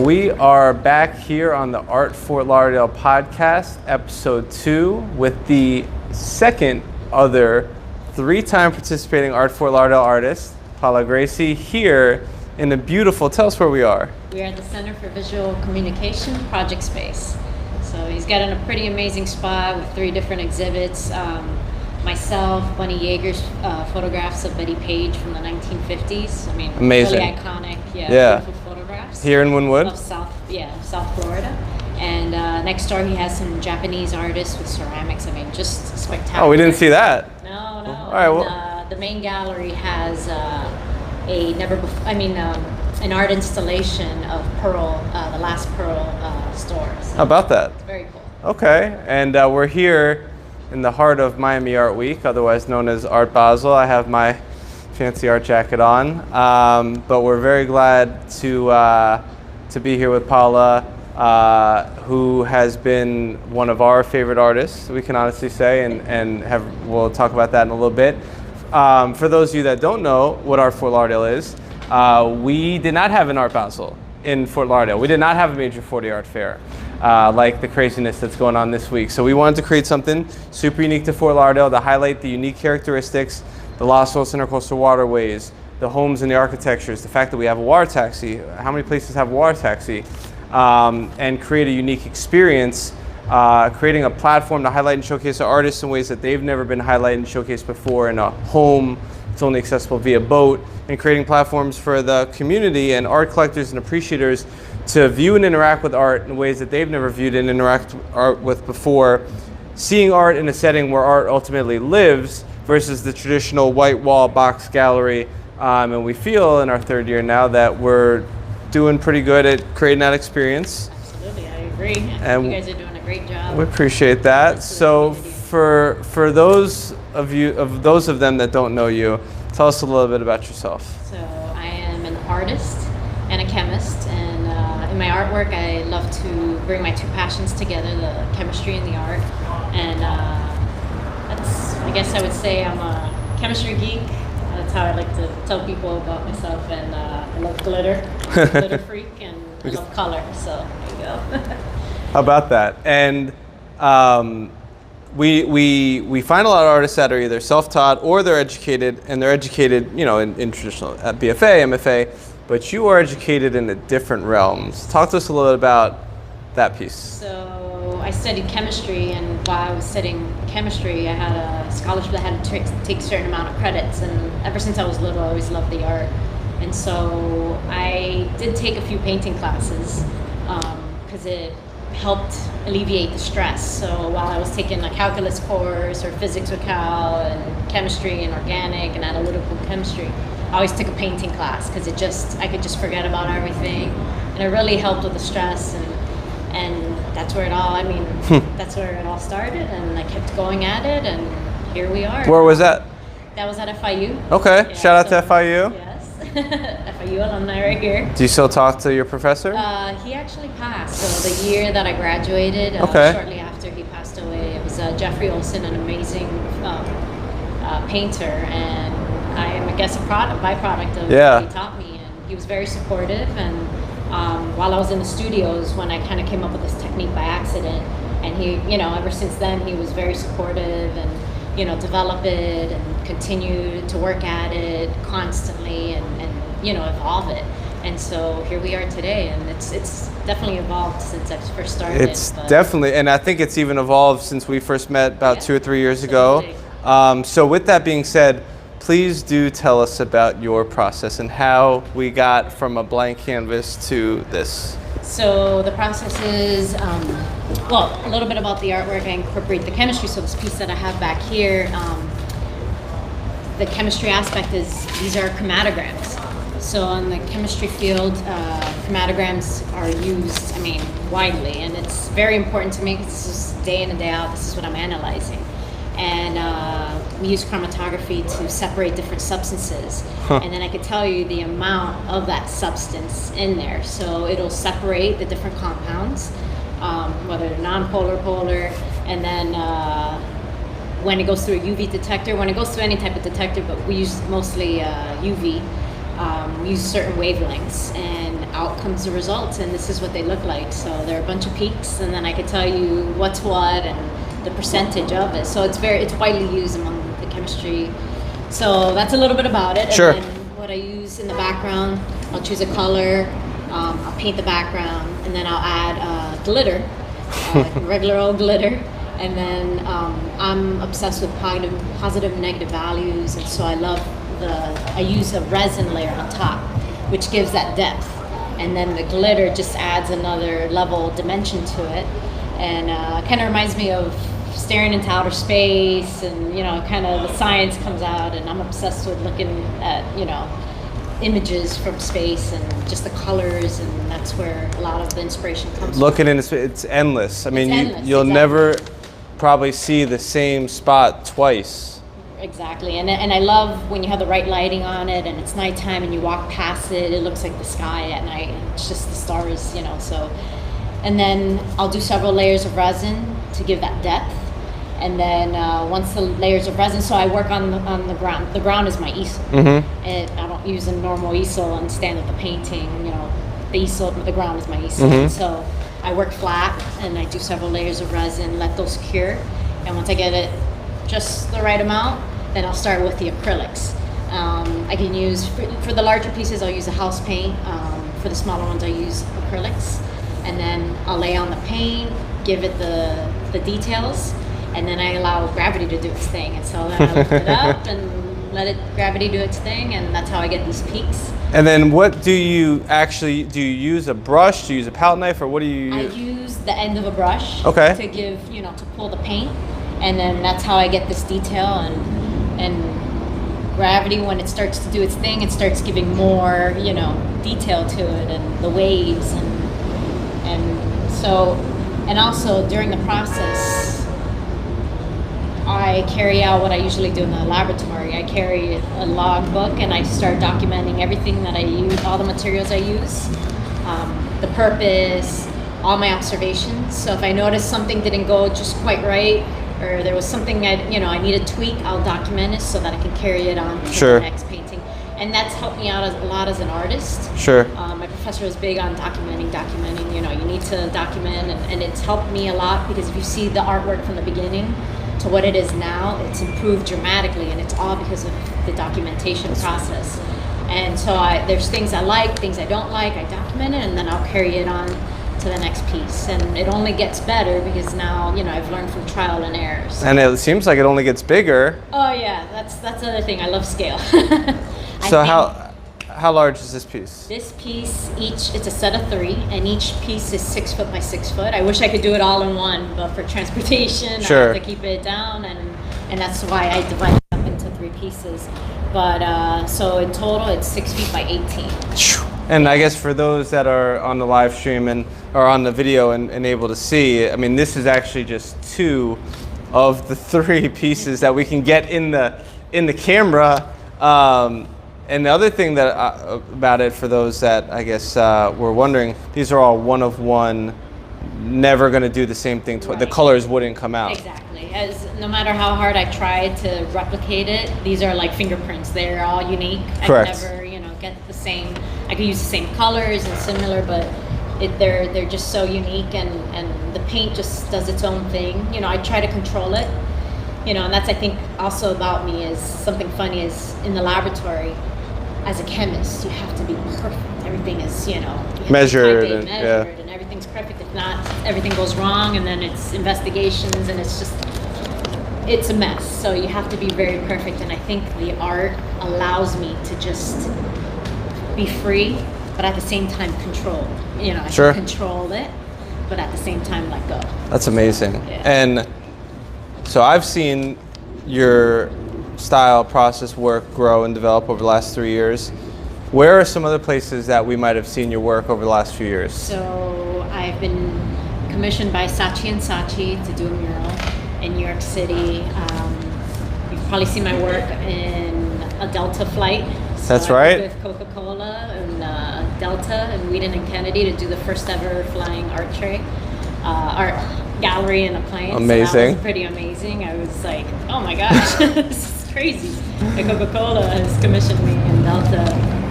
We are back here on the Art Fort Lauderdale Podcast, episode 2, with the second other three-time participating Art Fort Lauderdale artist, Paola Gracey, here in the beautiful, tell us where we are. We are at the Center for Visual Communication Project Space. So he's got in a pretty amazing spot with 3 different exhibits. Myself, Bunny Yeager's photographs of Betty Page from the 1950s. I mean, amazing. Really iconic, beautiful photographs. Here in Wynwood? Of South Florida. And next door he has some Japanese artists with ceramics. I mean, just spectacular. Oh, we didn't see that. No. All right, well. The main gallery has an art installation of Pearl, the last Pearl store. So how about that? It's very cool. Okay, and we're here in the heart of Miami Art Week, otherwise known as Art Basel. I have my fancy art jacket on, but we're very glad to be here with Paola, who has been one of our favorite artists, we can honestly say, and we'll talk about that in a little bit. For those of you that don't know what Art Fort Lauderdale is, we did not have an Art Basel in Fort Lauderdale. We did not have a major 40 art fair. Like the craziness that's going on this week. So we wanted to create something super unique to Fort Lauderdale to highlight the unique characteristics, the Los Osos intercoastal waterways, the homes and the architectures, the fact that we have a water taxi, how many places have a water taxi, and create a unique experience, creating a platform to highlight and showcase our artists in ways that they've never been highlighted and showcased before in a home. It's only accessible via boat, and creating platforms for the community and art collectors and appreciators to view and interact with art in ways that they've never viewed and interact art with before, seeing art in a setting where art ultimately lives versus the traditional white wall box gallery. And we feel in our 3rd year now that we're doing pretty good at creating that experience. Absolutely, I agree. And you guys are doing a great job. We appreciate that. So for those of them that don't know you, tell us a little bit about yourself. So I am an artist and a chemist, and in my artwork I love to bring my 2 passions together, the chemistry and the art. And I guess I would say I'm a chemistry geek. That's how I like to tell people about myself. And I love glitter, glitter freak, and I love color. So there you go. How about that? And we find a lot of artists that are either self-taught or they're educated, and they're educated, in traditional BFA, MFA, but you are educated in the different realms. Talk to us a little bit about that piece. So I studied chemistry, and while I was studying chemistry, I had a scholarship that had to take a certain amount of credits, and ever since I was little, I always loved the art. And so I did take a few painting classes because it helped alleviate the stress. So while I was taking a calculus course or physics with Cal and chemistry and organic and analytical chemistry, I always took a painting class because I could just forget about everything, and it really helped with the stress, and that's where that's where it all started, and I kept going at it, and here we are. Where was that? That was at FIU. Okay, yeah, shout out to FIU. Yes, FIU alumni right here. Do you still talk to your professor? He actually passed. So the year that I graduated, shortly after he passed away, it was Jeffrey Olson, an amazing painter, and I am, I guess, a byproduct of what he taught me. And he was very supportive. And while I was in the studios, when I kind of came up with this technique by accident, and he, ever since then, he was very supportive and, develop it and continue to work at it constantly and evolve it. And so here we are today, and it's definitely evolved since I first started. It's definitely, and I think it's even evolved since we first met about 2 or 3 years ago. So with that being said, please do tell us about your process and how we got from a blank canvas to this. So the process is, a little bit about the artwork. I incorporate the chemistry. So this piece that I have back here, the chemistry aspect is, these are chromatograms. So in the chemistry field, chromatograms are used, widely, and it's very important to me because this is day in and day out. This is what I'm analyzing. And we use chromatography to separate different substances. And then I could tell you the amount of that substance in there. So it'll separate the different compounds, whether they're non-polar, polar, and then when it goes through a UV detector, when it goes through any type of detector, but we use mostly UV, we use certain wavelengths. And out comes the results, and this is what they look like. So there are a bunch of peaks, and then I could tell you what's what and the percentage of it. So it's widely used among the chemistry. So that's a little bit about it. Sure. And then what I use in the background, I'll choose a color, I'll paint the background, and then I'll add glitter, regular old glitter. And then I'm obsessed with positive and negative values, and so I use a resin layer on top, which gives that depth. And then the glitter just adds another level dimension to it. And kind of reminds me of staring into outer space, and kind of the science comes out, and I'm obsessed with looking at images from space and just the colors, and that's where a lot of the inspiration comes Looking into space, it's endless. I mean, you'll exactly. never probably see the same spot twice. Exactly, and I love when you have the right lighting on it, and it's nighttime, and you walk past it, it looks like the sky at night, and it's just the stars, so. And then I'll do several layers of resin to give that depth. And then once the layers of resin, so I work on the ground. The ground is my easel. Mm-hmm. And I don't use a normal easel and stand at the painting. The ground is my easel. Mm-hmm. So I work flat, and I do several layers of resin, let those cure. And once I get it just the right amount, then I'll start with the acrylics. I can use, for the larger pieces, I'll use a house paint. For the smaller ones, I use acrylics. And then I'll lay on the paint, give it the details, and then I allow gravity to do its thing. And so then I lift it up and let gravity do its thing, and that's how I get these peaks. And then what do you use a brush? Do you use a palette knife, or what do you use? I use the end of a brush to give, to pull the paint, and then that's how I get this detail, and gravity, when it starts to do its thing, it starts giving more, detail to it, and the waves, and so, and also during the process, I carry out what I usually do in the laboratory. I carry a log book, and I start documenting everything that I use, all the materials I use, the purpose, all my observations. So if I notice something didn't go just quite right, or there was something I need to tweak, I'll document it so that I can carry it on to the next painting. And that's helped me out a lot as an artist. Sure. My professor was big on documenting. You need to document, and it's helped me a lot, because if you see the artwork from the beginning to what it is now, it's improved dramatically, and it's all because of the documentation process. And so there's things I like, things I don't like, I document it, and then I'll carry it on to the next piece. And it only gets better because now, I've learned from trial and error. So. And it seems like it only gets bigger. Oh yeah, that's the other thing. I love scale. So how large is this piece? This piece, it's a set of 3, and each piece is 6 foot by 6 foot. I wish I could do it all in one, but for transportation, I have to keep it down, and that's why I divide it up into 3 pieces. But so in total, it's 6 feet by 18. And I guess for those that are on the live stream or on the video and able to see, I mean, this is actually just 2 of the 3 pieces that we can get in the camera. And the other thing that about it, for those that I guess were wondering, these are all one of one, never going to do the same thing. The colors wouldn't come out. Exactly. No matter how hard I try to replicate it, these are like fingerprints. They're all unique. Correct. I can never, get the same. I could use the same colors and similar, but they're just so unique, and the paint just does its own thing. I try to control it. And that's, I think, also about me, is something funny is in the laboratory, as a chemist, you have to be perfect. Everything is, measured, and everything's perfect. If not, everything goes wrong, and then it's investigations, and it's a mess. So you have to be very perfect, and I think the art allows me to just be free, but at the same time controlled. I can control it, but at the same time let go. That's amazing. Yeah. And so I've seen your style, process, work grow and develop over the last 3 years. Where are some other places that we might have seen your work over the last few years? So I've been commissioned by Saatchi & Saatchi to do a mural in New York City. You've probably seen my work in a Delta flight. That's right. With Coca-Cola and Delta and Whedon and Kennedy to do the first ever flying art gallery in a plane. Amazing. So that was pretty amazing. I was like, oh my gosh, this is crazy. And Coca-Cola has commissioned me in Delta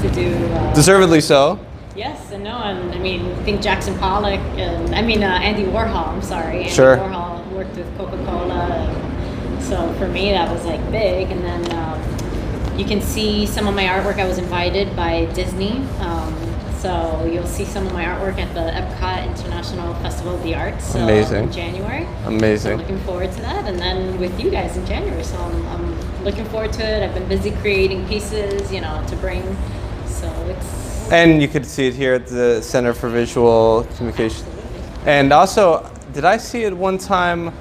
to do... Deservedly so. Yes, and no, and I mean, I think Jackson Pollock, and Andy Warhol. I'm sorry, Andy Sure. Warhol worked with Coca-Cola, so for me that was like big. And then you can see some of my artwork. I was invited by Disney, so you'll see some of my artwork at the Epcot International Festival of the Arts. Amazing. In January. Amazing. So I'm looking forward to that, and then with you guys in January. So I'm looking forward to it. I've been busy creating pieces, to bring. So it's. And you could see it here at the Center for Visual Communication. And also, did I see it one time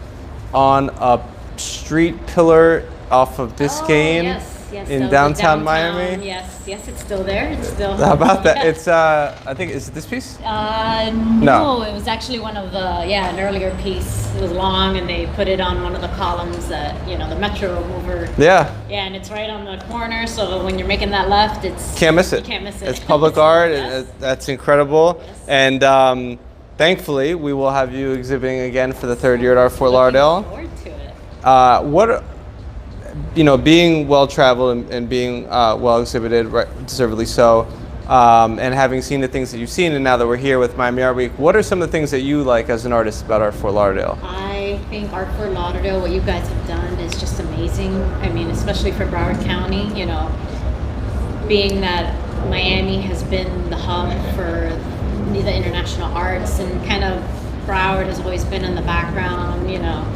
on a street pillar off of Biscayne? Oh, yes, in downtown Miami? Yes, it's still there. It's still. How about that? It's I think, is it this piece? No, it was actually one of an earlier piece. It was long, and they put it on one of the columns that the Metro mover. Yeah. Yeah, and it's right on the corner. So when you're making that left, it's can't miss it. You can't miss it. It's public art. Yes. That's incredible. Yes. And thankfully, we will have you exhibiting again for the third year at Art Fort Lauderdale. Looking forward to it. What? Being well-traveled and being well exhibited, right, deservedly so, and having seen the things that you've seen, and now that we're here with Miami Art Week, what are some of the things that you like as an artist about Art Fort Lauderdale? I think Art Fort Lauderdale, what you guys have done is just amazing. I mean, especially for Broward County, being that Miami has been the hub for the international arts, and kind of Broward has always been in the background,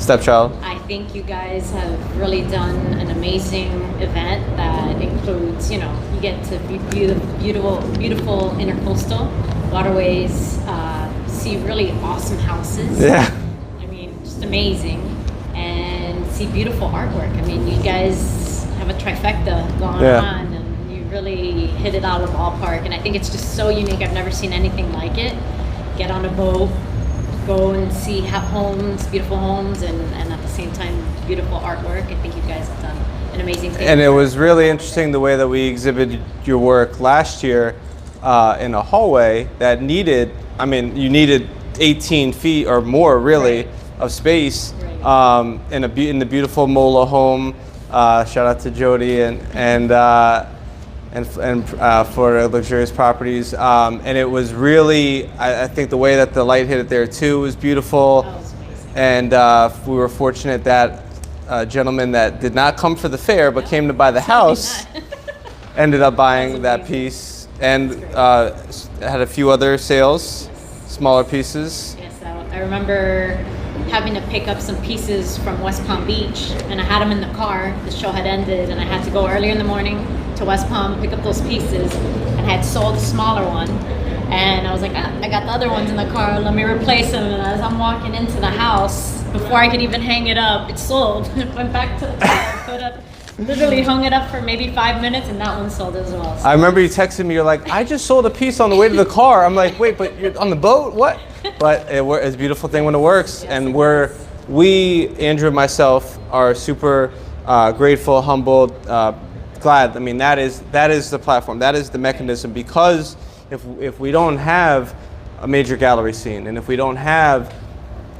Stepchild. I think you guys have really done an amazing event that includes, you get to be beautiful intercoastal waterways, see really awesome houses. Yeah. I mean, just amazing, and see beautiful artwork. I mean, you guys have a trifecta going on, and you really hit it out of the ballpark. And I think it's just so unique. I've never seen anything like it. Get on a boat, go and see homes, beautiful homes, and at the same time, beautiful artwork. I think you guys have done an amazing thing. And it was really interesting the way that we exhibited your work last year in a hallway that you needed 18 feet or more, really, of space in the beautiful Mola home. Shout out to Jody and for Luxurious Properties, and it was really, I think the way that the light hit it there too was beautiful. That was amazing. And we were fortunate that a gentleman that did not come for the fair but came to buy the house ended up buying that piece, and had a few other sales, smaller pieces. Yes, I remember having to pick up some pieces from West Palm Beach, and I had them in the car. The show had ended, and I had to go early in the morning to West Palm, pick up those pieces, and I had sold the smaller one. And I was like, I got the other ones in the car, let me replace them. And as I'm walking into the house, before I could even hang it up, it sold. Went back to the car, literally hung it up for maybe 5 minutes, and that one sold as well. So. I remember you texted me, you're like, I just sold a piece on the way to the car. I'm like, wait, but you're on the boat? What? But it's a beautiful thing when it works. Yes, And we, Andrew and myself, are super grateful, humbled, glad. I mean, that is the platform, that is the mechanism, because if we don't have a major gallery scene, and if we don't have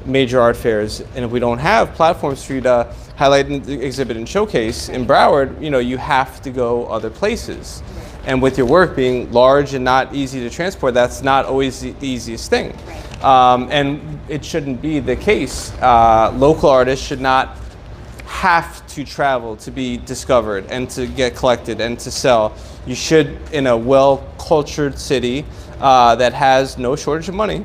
major art fairs, and if we don't have platforms for you to highlight and exhibit and showcase in Broward, you have to go other places. And with your work being large and not easy to transport, that's not always the easiest thing. And it shouldn't be the case. Local artists should not have to travel to be discovered and to get collected and to sell. You should, in a well-cultured city that has no shortage of money,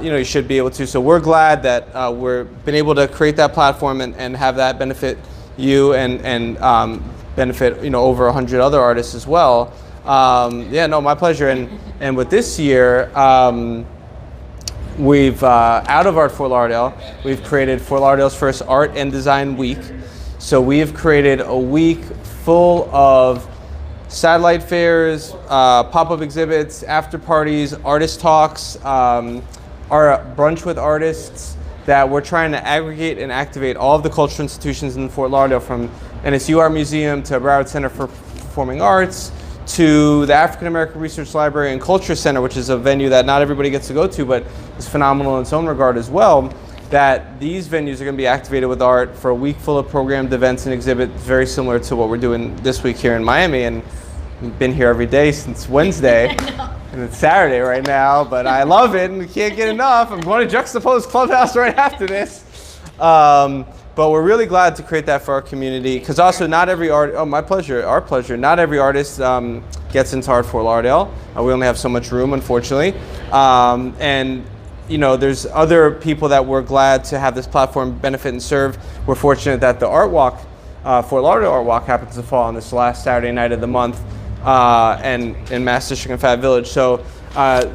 you should be able to. So we're glad that we've been able to create that platform and have that benefit you and benefit over 100 other artists as well. My pleasure. And with this year, we've out of Art Fort Lauderdale, we've created Fort Lauderdale's first Art and Design Week. So we've created a week full of satellite fairs, pop-up exhibits, after parties, artist talks, our brunch with artists, that we're trying to aggregate and activate all of the cultural institutions in Fort Lauderdale, from NSU Art Museum to Broward Center for Performing Arts to the African American Research Library and Culture Center, which is a venue that not everybody gets to go to, but is phenomenal in its own regard as well. That these venues are going to be activated with art for a week full of programmed events and exhibits, very similar to what we're doing this week here in Miami. And we've been here every day since Wednesday. and it's Saturday right now, but I love it and we can't get enough. I'm going to Juxtapose Clubhouse right after this. But we're really glad to create that for our community, because also not every our pleasure. Not every artist gets into Art Fort Lauderdale. We only have so much room, unfortunately. And you know, there's other people that we're glad to have this platform benefit and serve. We're fortunate that the Art Walk, Fort Lauderdale Art Walk, happens to fall on this last Saturday night of the month, and in Mass District and Fat Village. So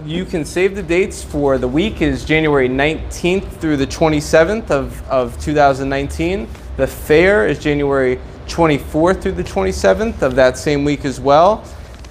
you can save the dates for the week is January 19th through the 27th of 2019. The fair is January 24th through the 27th of that same week as well.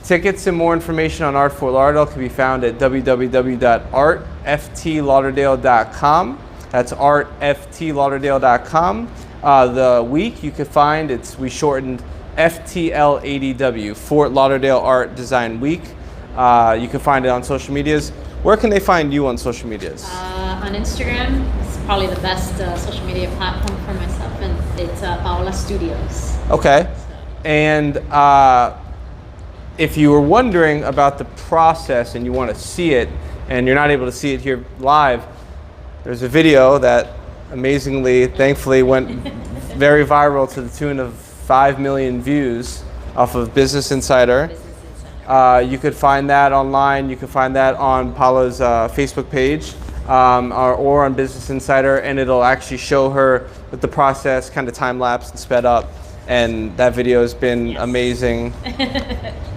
Tickets and more information on Art Fort Lauderdale can be found at www.artftlauderdale.com. That's artftlauderdale.com. The week you can find, we shortened FTLADW, Fort Lauderdale Art Design Week. You can find it on social medias. Where can they find you on social medias? On Instagram, it's probably the best social media platform for myself, and it's Paola Studios. Okay. And if you were wondering about the process and you want to see it, and you're not able to see it here live, there's a video that amazingly, thankfully, went very viral to the tune of 5 million views off of Business Insider. You could find that online. You can find that on Paola's Facebook page or on Business Insider, and it'll actually show her with the process kind of time lapse and sped up. And that video has been amazing.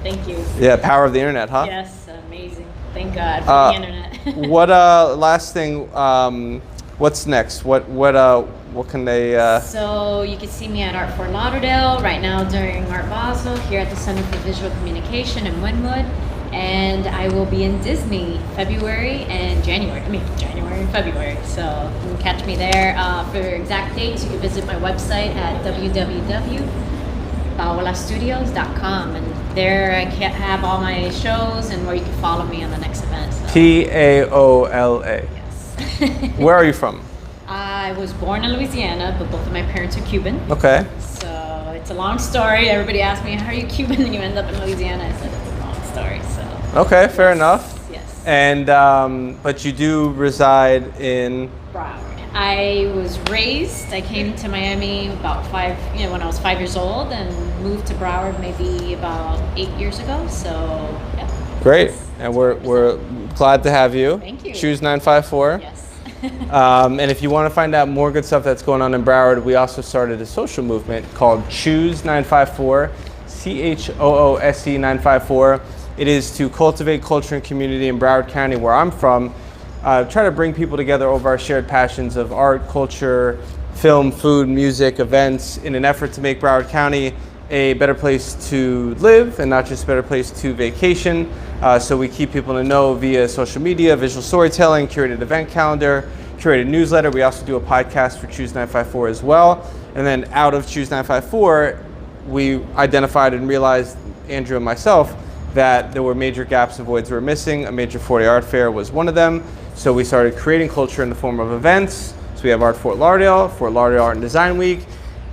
Thank you. Yeah, power of the internet, huh? Yes, amazing. Thank God for the internet. What last thing? What's next? What can they? So you can see me at Art Fort Lauderdale right now during Art Basel here at the Center for Visual Communication in Wynwood, and I will be in Disney January and February. So you can catch me there. For exact dates, you can visit my website at www.paolastudios.com, and there I have all my shows and where you can follow me on the next event. So. Paola. Where are you from? I was born in Louisiana, but both of my parents are Cuban. Okay. So it's a long story. Everybody asks me, how are you Cuban and you end up in Louisiana? I said, it's a long story. So. Okay, fair enough. Yes. And but you do reside in Broward. I was raised. I came to Miami about when I was 5 years old, and moved to Broward maybe about 8 years ago. So yeah. Great, and we're glad to have you. Thank you. Choose 954. Yes. And if you want to find out more good stuff that's going on in Broward, we also started a social movement called Choose 954, CHOOSE 954. It is to cultivate culture and community in Broward County, where I'm from. Try to bring people together over our shared passions of art, culture, film, food, music, events, in an effort to make Broward County a better place to live and not just a better place to vacation. So we keep people in the know via social media, visual storytelling, curated event calendar, curated newsletter. We also do a podcast for Choose 954 as well. And then out of Choose 954, we identified and realized, Andrew and myself, that there were major gaps and voids we were missing. A major 4-day art fair was one of them. So we started creating culture in the form of events. So we have Art Fort Lauderdale Art and Design Week.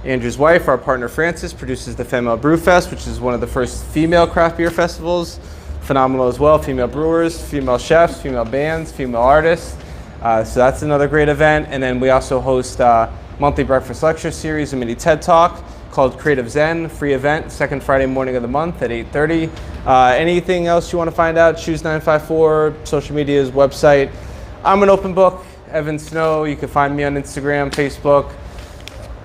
Andrew's wife, our partner Frances, produces the Female Brew Fest, which is one of the first female craft beer festivals. Phenomenal as well. Female brewers, female chefs, female bands, female artists. So that's another great event. And then we also host a monthly breakfast lecture series, a mini TED Talk called Creative Zen, free event, second Friday morning of the month at 8:30. Anything else you want to find out, Choose 954, social medias, website. I'm an open book, Evan Snow. You can find me on Instagram, Facebook,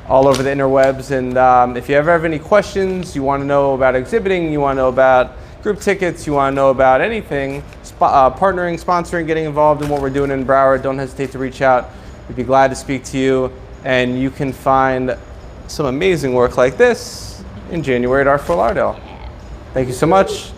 all over the interwebs. And if you ever have any questions, you want to know about exhibiting, you want to know about group tickets, you want to know about anything, partnering, sponsoring, getting involved in what we're doing in Broward, don't hesitate to reach out. We'd be glad to speak to you. And you can find some amazing work like this in January at Art Fort Lauderdale. Thank you so much.